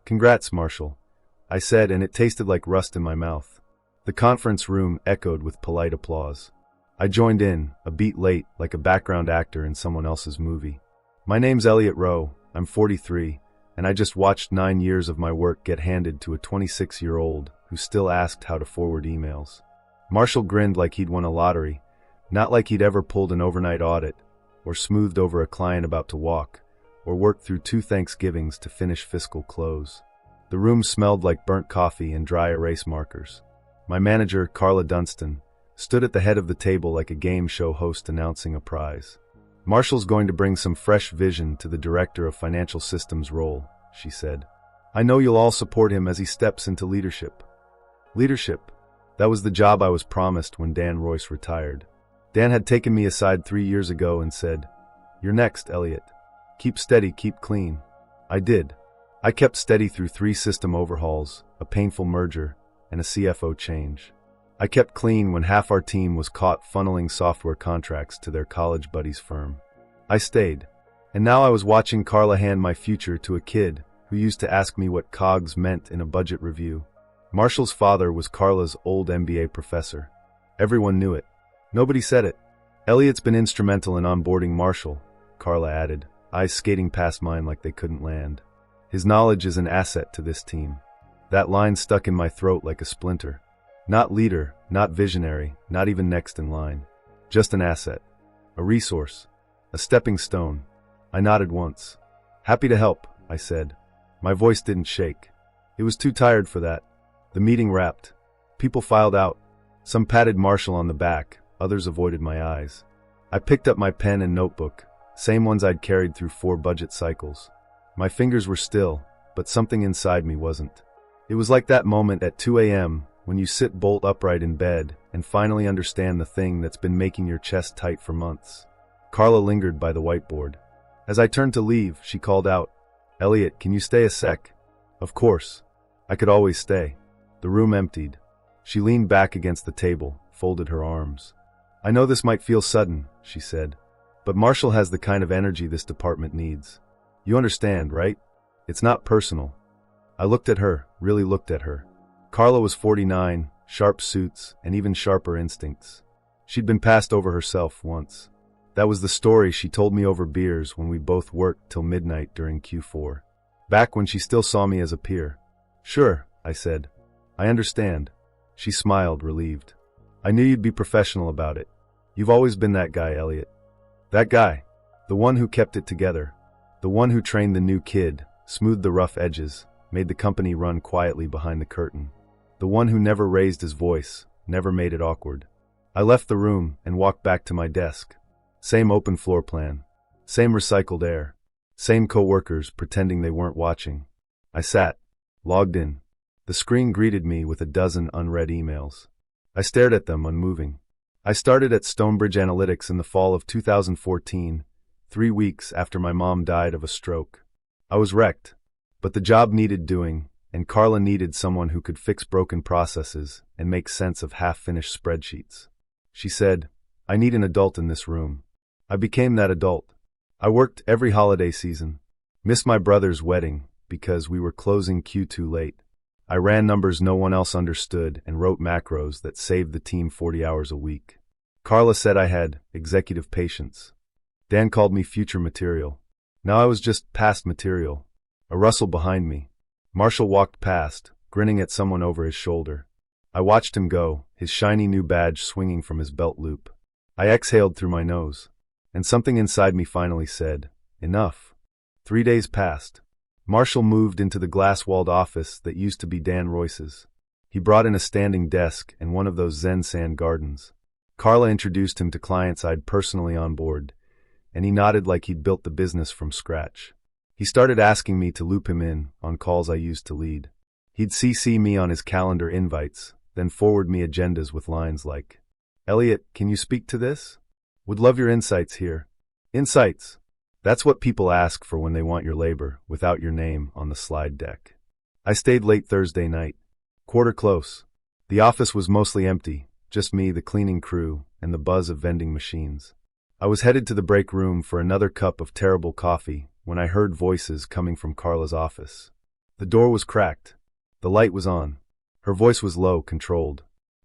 "Congrats, Marshall," I said, and it tasted like rust in my mouth. The conference room echoed with polite applause. I joined in, a beat late, like a background actor in someone else's movie. "My name's Elliot Rowe, I'm 43, and I just watched 9 years of my work get handed to a 26-year-old who still asked how to forward emails." Marshall grinned like he'd won a lottery, not like he'd ever pulled an overnight audit, or smoothed over a client about to walk, or worked through 2 Thanksgivings to finish fiscal close. The room smelled like burnt coffee and dry erase markers. My manager, Carla Dunstan, stood at the head of the table like a game show host announcing a prize. "Marshall's going to bring some fresh vision to the Director of Financial Systems role," she said. "I know you'll all support him as he steps into leadership." Leadership. That was the job I was promised when Dan Royce retired. Dan had taken me aside 3 years ago and said, "You're next, Elliot. Keep steady, keep clean." I did. I kept steady through 3 system overhauls, a painful merger, and a CFO change. I kept clean when half our team was caught funneling software contracts to their college buddy's firm. I stayed. And now I was watching Carla hand my future to a kid who used to ask me what COGS meant in a budget review. Marshall's father was Carla's old MBA professor. Everyone knew it. Nobody said it. "Elliot's been instrumental in onboarding Marshall," Carla added, eyes skating past mine like they couldn't land. "His knowledge is an asset to this team." That line stuck in my throat like a splinter. Not leader, not visionary, not even next in line. Just an asset. A resource. A stepping stone. I nodded once. "Happy to help," I said. My voice didn't shake. It was too tired for that. The meeting wrapped. People filed out. Some patted Marshall on the back, others avoided my eyes. I picked up my pen and notebook, same ones I'd carried through 4 budget cycles. My fingers were still, but something inside me wasn't. It was like that moment at 2 a.m. when you sit bolt upright in bed and finally understand the thing that's been making your chest tight for months. Carla lingered by the whiteboard. As I turned to leave, she called out, "Elliot, can you stay a sec?" Of course. I could always stay. The room emptied. She leaned back against the table, folded her arms. "I know this might feel sudden," she said, "but Marshall has the kind of energy this department needs. You understand, right? It's not personal." I looked at her, really looked at her. Carla was 49, sharp suits, and even sharper instincts. She'd been passed over herself once. That was the story she told me over beers when we both worked till midnight during Q4. Back when she still saw me as a peer. "Sure," I said. "I understand." She smiled, relieved. "I knew you'd be professional about it. You've always been that guy, Elliot." That guy. The one who kept it together. The one who trained the new kid, smoothed the rough edges, made the company run quietly behind the curtain. The one who never raised his voice, never made it awkward. I left the room and walked back to my desk. Same open floor plan. Same recycled air. Same coworkers pretending they weren't watching. I sat, logged in. The screen greeted me with a dozen unread emails. I stared at them, unmoving. I started at Stonebridge Analytics in the fall of 2014, 3 weeks after my mom died of a stroke. I was wrecked, but the job needed doing, and Carla needed someone who could fix broken processes and make sense of half-finished spreadsheets. She said, "I need an adult in this room." I became that adult. I worked every holiday season, missed my brother's wedding because we were closing Q2 late. I ran numbers no one else understood and wrote macros that saved the team 40 hours a week. Carla said I had executive patience. Dan called me future material. Now I was just past material. A rustle behind me. Marshall walked past, grinning at someone over his shoulder. I watched him go, his shiny new badge swinging from his belt loop. I exhaled through my nose, and something inside me finally said, "Enough." 3 days passed. Marshall moved into the glass-walled office that used to be Dan Royce's. He brought in a standing desk and one of those Zen sand gardens. Carla introduced him to clients I'd personally onboarded, and he nodded like he'd built the business from scratch. He started asking me to loop him in on calls I used to lead. He'd CC me on his calendar invites, then forward me agendas with lines like, "Elliot, can you speak to this? Would love your insights here." Insights. That's what people ask for when they want your labor, without your name on the slide deck. I stayed late Thursday night. Quarter close. The office was mostly empty, just me, the cleaning crew, and the buzz of vending machines. I was headed to the break room for another cup of terrible coffee when I heard voices coming from Carla's office. The door was cracked. The light was on. Her voice was low, controlled.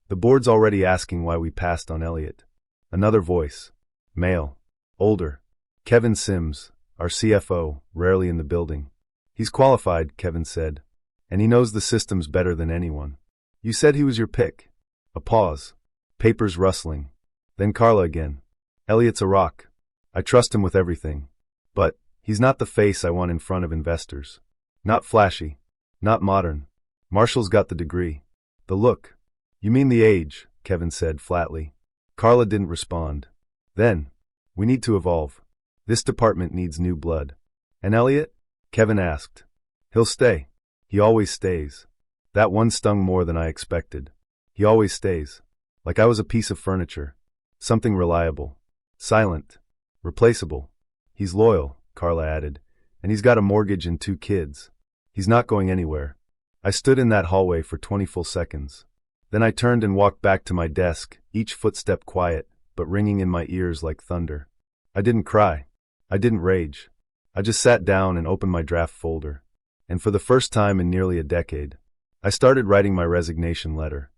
The board's already asking why we passed on Elliot. Another voice. Male. Older. Kevin Sims, our CFO, rarely in the building. He's qualified, Kevin said. And he knows the systems better than anyone. You said he was your pick. A pause. Papers rustling. Then Carla again. Elliot's a rock. I trust him with everything. But he's not the face I want in front of investors. Not flashy. Not modern. Marshall's got the degree. The look. You mean the age, Kevin said flatly. Carla didn't respond. Then, we need to evolve. This department needs new blood. And Elliot? Kevin asked. He'll stay. He always stays. That one stung more than I expected. He always stays. Like I was a piece of furniture. Something reliable. Silent. Replaceable. He's loyal, Carla added. And he's got a mortgage and 2 kids. He's not going anywhere. I stood in that hallway for 20 full seconds. Then I turned and walked back to my desk, each footstep quiet, but ringing in my ears like thunder. I didn't cry. I didn't rage. I just sat down and opened my draft folder. And for the first time in nearly a decade, I started writing my resignation letter.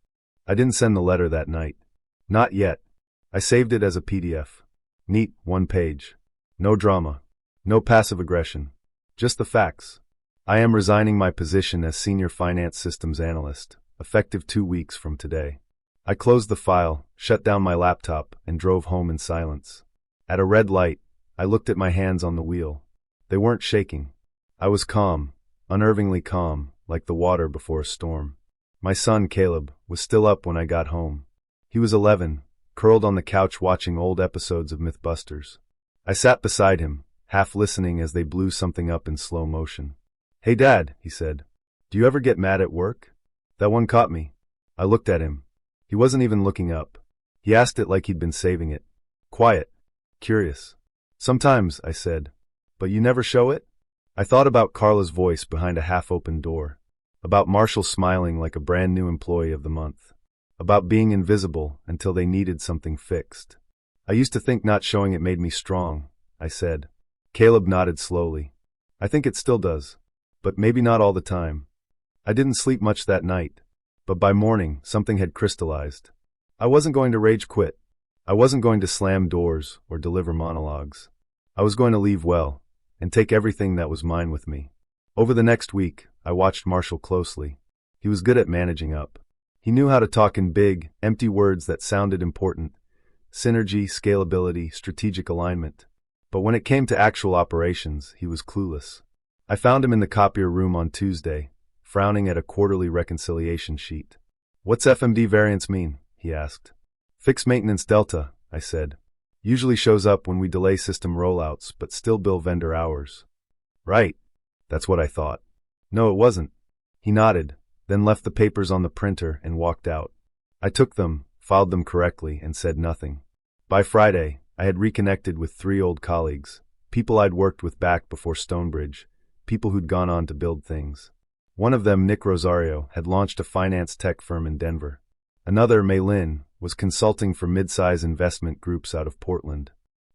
I didn't send the letter that night. Not yet. I saved it as a PDF. Neat, 1 page. No drama. No passive aggression. Just the facts. I am resigning my position as Senior Finance Systems Analyst, effective 2 weeks from today. I closed the file, shut down my laptop, and drove home in silence. At a red light, I looked at my hands on the wheel. They weren't shaking. I was calm, unnervingly calm, like the water before a storm. My son, Caleb, was still up when I got home. He was 11, curled on the couch watching old episodes of Mythbusters. I sat beside him, half listening as they blew something up in slow motion. Hey Dad, he said. Do you ever get mad at work? That one caught me. I looked at him. He wasn't even looking up. He asked it like he'd been saving it. Quiet. Curious. Sometimes, I said. But you never show it? I thought about Carla's voice behind a half-open door. About Marshall smiling like a brand new employee of the month. About being invisible until they needed something fixed. I used to think not showing it made me strong, I said. Caleb nodded slowly. I think it still does. But maybe not all the time. I didn't sleep much that night. But by morning, something had crystallized. I wasn't going to rage quit. I wasn't going to slam doors or deliver monologues. I was going to leave well, and take everything that was mine with me. Over the next week, I watched Marshall closely. He was good at managing up. He knew how to talk in big, empty words that sounded important. Synergy, scalability, strategic alignment. But when it came to actual operations, he was clueless. I found him in the copier room on Tuesday, frowning at a quarterly reconciliation sheet. What's FMD variance mean? He asked. Fixed maintenance delta, I said. Usually shows up when we delay system rollouts, but still bill vendor hours. Right. That's what I thought. No, it wasn't. He nodded, then left the papers on the printer and walked out. I took them, filed them correctly, and said nothing. By Friday, I had reconnected with 3 old colleagues, people I'd worked with back before Stonebridge, people who'd gone on to build things. One of them, Nick Rosario, had launched a finance tech firm in Denver. Another, Mei Lin, was consulting for mid-size investment groups out of Portland.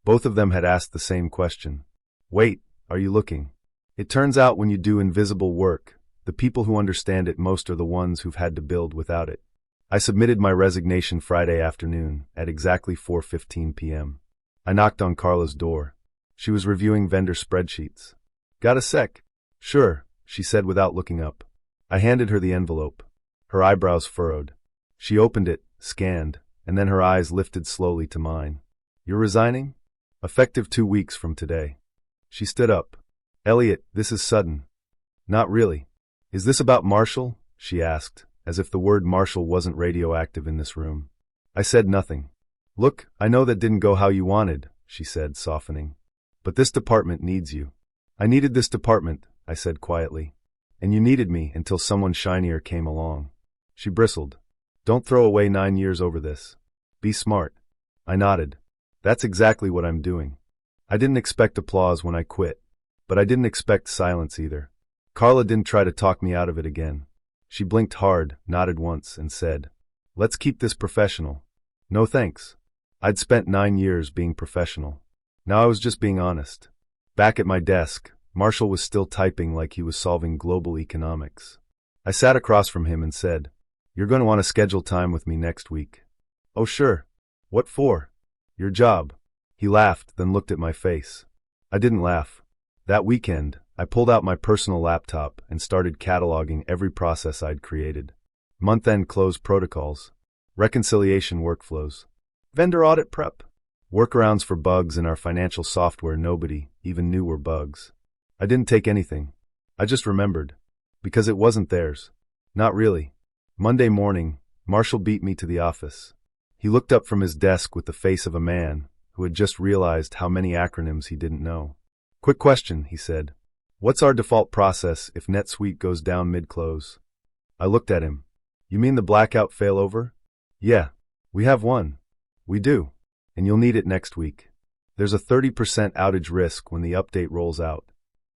Both of them had asked the same question. Wait, are you looking? It turns out when you do invisible work, the people who understand it most are the ones who've had to build without it. I submitted my resignation Friday afternoon at exactly 4:15 p.m. I knocked on Carla's door. She was reviewing vendor spreadsheets. Got a sec? Sure, she said without looking up. I handed her the envelope. Her eyebrows furrowed. She opened it, scanned, and then her eyes lifted slowly to mine. You're resigning? Effective 2 weeks from today. She stood up. Elliot, this is sudden. Not really. Is this about Marshall? She asked, as if the word Marshall wasn't radioactive in this room. I said nothing. Look, I know that didn't go how you wanted, she said, softening. But this department needs you. I needed this department, I said quietly. And you needed me until someone shinier came along. She bristled. Don't throw away 9 years over this. Be smart. I nodded. That's exactly what I'm doing. I didn't expect applause when I quit, but I didn't expect silence either. Carla didn't try to talk me out of it again. She blinked hard, nodded once, and said, Let's keep this professional. No thanks. I'd spent 9 years being professional. Now I was just being honest. Back at my desk, Marshall was still typing like he was solving global economics. I sat across from him and said, "You're going to want to schedule time with me next week." "Oh, sure. What for?" "Your job." He laughed, then looked at my face. I didn't laugh. That weekend, I pulled out my personal laptop and started cataloging every process I'd created. Month-end close protocols, reconciliation workflows, vendor audit prep, workarounds for bugs in our financial software nobody even knew were bugs. I didn't take anything. I just remembered. Because it wasn't theirs. Not really. Monday morning, Marshall beat me to the office. He looked up from his desk with the face of a man who had just realized how many acronyms he didn't know. "Quick question," he said. "What's our default process if NetSuite goes down mid-close?" I looked at him. "You mean the blackout failover?" "Yeah, we have one." "We do. And you'll need it next week. There's a 30% outage risk when the update rolls out."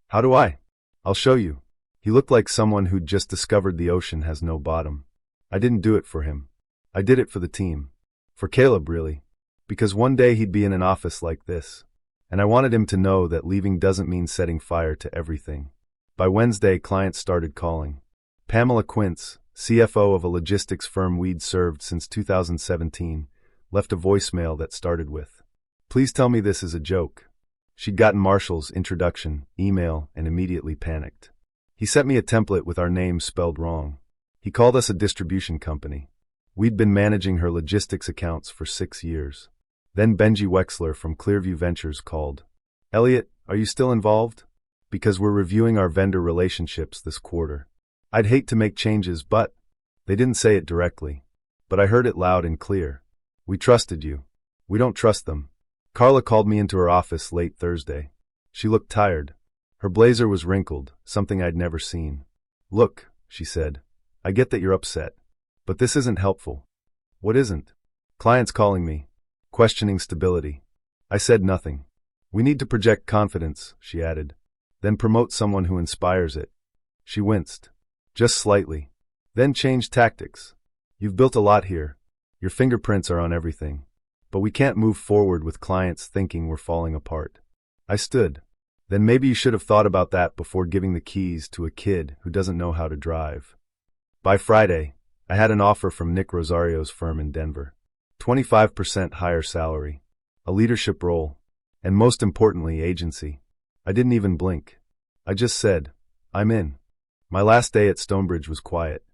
"How do I?" "I'll show you." He looked like someone who'd just discovered the ocean has no bottom. I didn't do it for him. I did it for the team. For Caleb, really. Because one day he'd be in an office like this. And I wanted him to know that leaving doesn't mean setting fire to everything. By Wednesday, clients started calling. Pamela Quince, CFO of a logistics firm we'd served since 2017, left a voicemail that started with, "Please tell me this is a joke." She'd gotten Marshall's introduction, email, and immediately panicked. He sent me a template with our names spelled wrong. He called us a distribution company. We'd been managing her logistics accounts for 6 years. Then Benji Wexler from Clearview Ventures called. "Elliot, are you still involved? Because we're reviewing our vendor relationships this quarter. I'd hate to make changes, but..." They didn't say it directly. But I heard it loud and clear. "We trusted you. We don't trust them." Carla called me into her office late Thursday. She looked tired. Her blazer was wrinkled, something I'd never seen. "Look," she said, "I get that you're upset. But this isn't helpful." "What isn't?" "Clients calling me. Questioning stability." I said nothing. "We need to project confidence," she added. "Then promote someone who inspires it." She winced. Just slightly. Then changed tactics. "You've built a lot here. Your fingerprints are on everything. But we can't move forward with clients thinking we're falling apart." I stood. "Then maybe you should have thought about that before giving the keys to a kid who doesn't know how to drive." By Friday, I had an offer from Nick Rosario's firm in Denver. 25% higher salary, a leadership role, and most importantly, agency. I didn't even blink. I just said, "I'm in." My last day at Stonebridge was quiet.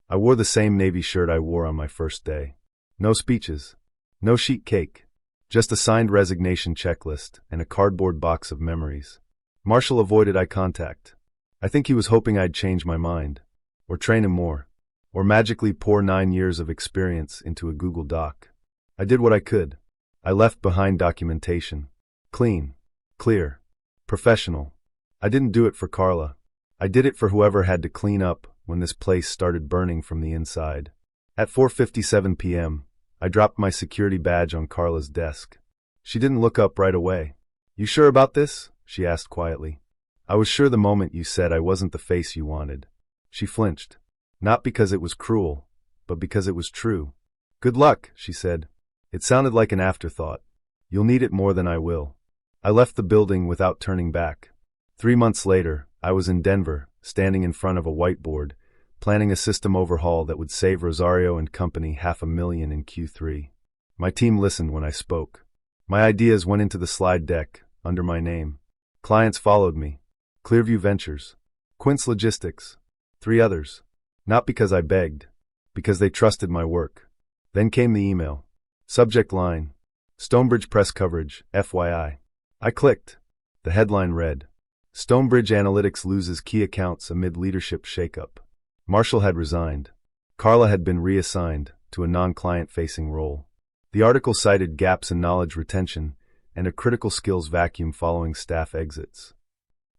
I wore the same navy shirt I wore on my first day. No speeches. No sheet cake. Just a signed resignation checklist and a cardboard box of memories. Marshall avoided eye contact. I think he was hoping I'd change my mind. Or train him more. Or magically pour 9 years of experience into a Google Doc. I did what I could. I left behind documentation. Clean. Clear. Professional. I didn't do it for Carla. I did it for whoever had to clean up when this place started burning from the inside. At 4:57 p.m., I dropped my security badge on Carla's desk. She didn't look up right away. "You sure about this?" she asked quietly. "I was sure the moment you said I wasn't the face you wanted." She flinched. Not because it was cruel, but because it was true. "Good luck," she said. It sounded like an afterthought. "You'll need it more than I will." I left the building without turning back. 3 months later, I was in Denver, standing in front of a whiteboard, planning a system overhaul that would save Rosario and company $500,000 in Q3. My team listened when I spoke. My ideas went into the slide deck, under my name. Clients followed me. Clearview Ventures, Quince Logistics, 3 others. Not because I begged, because they trusted my work. Then came the email. Subject line, Stonebridge press coverage, FYI. I clicked. The headline read, Stonebridge Analytics loses key accounts amid leadership shakeup. Marshall had resigned. Carla had been reassigned to a non-client-facing role. The article cited gaps in knowledge retention and a critical skills vacuum following staff exits.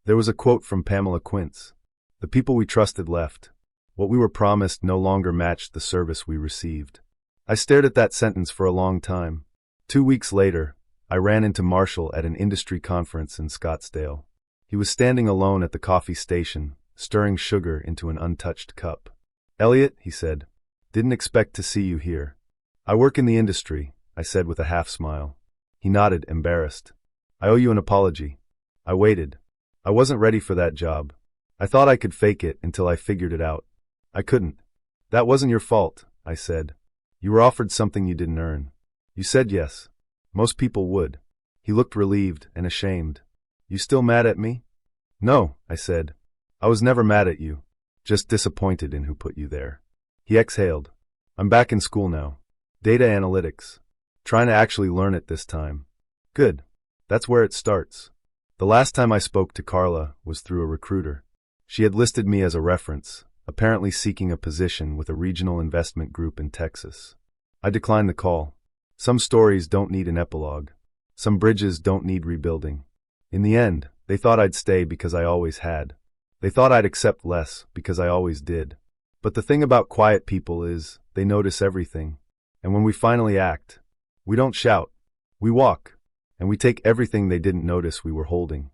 There was a quote from Pamela Quince. "The people we trusted left. What we were promised no longer matched the service we received." I stared at that sentence for a long time. 2 weeks later, I ran into Marshall at an industry conference in Scottsdale. He was standing alone at the coffee station, stirring sugar into an untouched cup. "Elliot," he said, "didn't expect to see you here." "I work in the industry," I said with a half smile. He nodded, embarrassed. "I owe you an apology." I waited. I wasn't ready for that job. I thought I could fake it until I figured it out. I couldn't. That wasn't your fault, I said. You were offered something you didn't earn. You said yes. Most people would. He looked relieved and ashamed. You still mad at me? No, I said. I was never mad at you. Just disappointed in who put you there. He exhaled. I'm back in school now. Data analytics. Trying to actually learn it this time. Good. That's where it starts. The last time I spoke to Carla was through a recruiter. She had listed me as a reference, apparently seeking a position with a regional investment group in Texas. I declined the call. Some stories don't need an epilogue. Some bridges don't need rebuilding. In the end, they thought I'd stay because I always had. They thought I'd accept less because I always did. But the thing about quiet people is, they notice everything. And when we finally act, we don't shout. We walk. And we take everything they didn't notice we were holding.